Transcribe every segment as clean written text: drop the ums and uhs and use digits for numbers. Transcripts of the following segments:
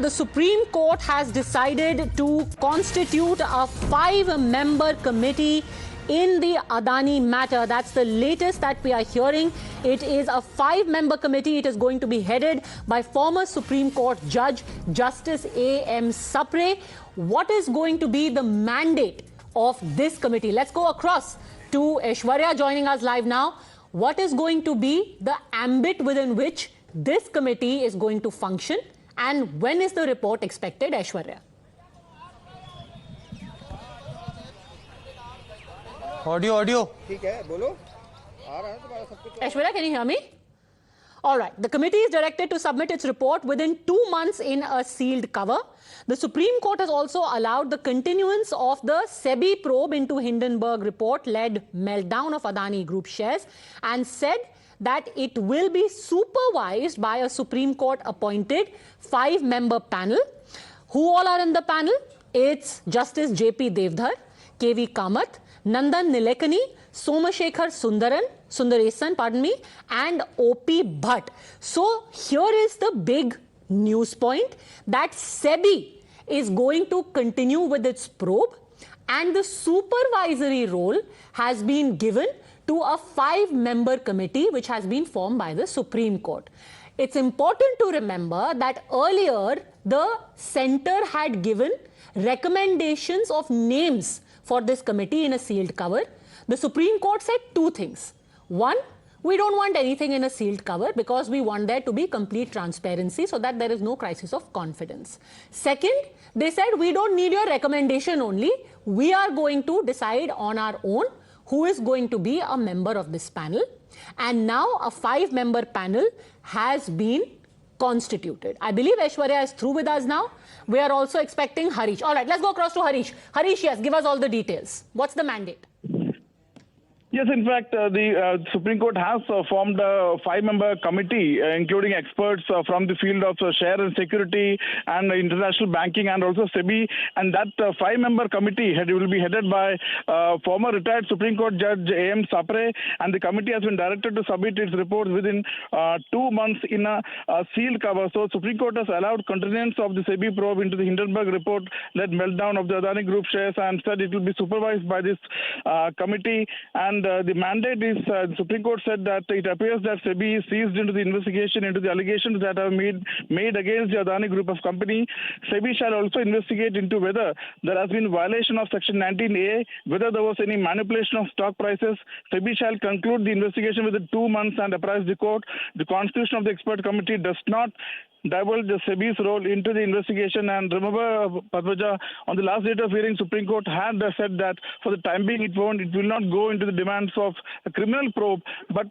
The Supreme Court has decided to constitute a 5-member committee in the Adani matter. That's the latest that we are hearing. It is a 5-member committee. It is going to be headed by former Supreme Court Judge Justice A.M. Sapre. What is going to be the mandate of this committee? Let's go across to Aishwarya joining us live now. What is going to be the ambit within which this committee is going to function? And when is the report expected, Aishwarya? Audio. Aishwarya, can you hear me? All right. The committee is directed to submit its report within 2 months in a sealed cover. The Supreme Court has also allowed the continuance of the Sebi probe into Hindenburg report-led meltdown of Adani Group shares and said that it will be supervised by a Supreme Court appointed 5-member panel. Who all are in the panel? It's Justice J.P. Devdhar, K.V. Kamat, Nandan Nilekani, Somasekhar Sundaresan, and O.P. Bhat. So here is the big news point that Sebi is going to continue with its probe and the supervisory role has been given to a 5-member committee which has been formed by the Supreme Court. It's important to remember that earlier the centre had given recommendations of names for this committee in a sealed cover. The Supreme Court said 2 things. One, we don't want anything in a sealed cover because we want there to be complete transparency so that there is no crisis of confidence. Second, they said we don't need your recommendation only. We are going to decide on our own who is going to be a member of this panel. And now a 5-member panel has been constituted. I believe Aishwarya is through with us now. We are also expecting Harish. All right, let's go across to Harish. Harish, yes, give us all the details. What's the mandate? Yes, in fact, the Supreme Court has formed a 5-member committee, including experts from the field of share and security and international banking and also SEBI. And that 5-member committee will be headed by former retired Supreme Court Judge A.M. Sapre. And the committee has been directed to submit its reports within 2 months in a sealed cover. So Supreme Court has allowed continuance of the SEBI probe into the Hindenburg report-led meltdown of the Adani Group shares and said it will be supervised by this committee. And the mandate is, the Supreme Court said that it appears that SEBI is seized into the investigation into the allegations that are made against the Adani Group of company. SEBI shall also investigate into whether there has been violation of Section 19A, whether there was any manipulation of stock prices. SEBI shall conclude the investigation within 2 months and apprise the court. The constitution of the expert committee does not divulge the SEBI's role into the investigation. And remember, Padmaja, on the last date of hearing, Supreme Court had said that for the time being, it will not go into the demands of a criminal probe, but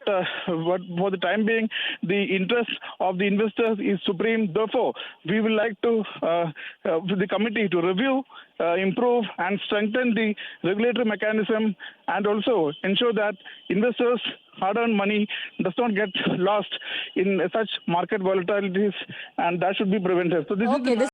for the time being, the interest of the investors is supreme. Therefore, we would like to the committee to review, improve and strengthen the regulatory mechanism and also ensure that investors' hard-earned money does not get lost in such market volatilities, and that should be prevented. So this is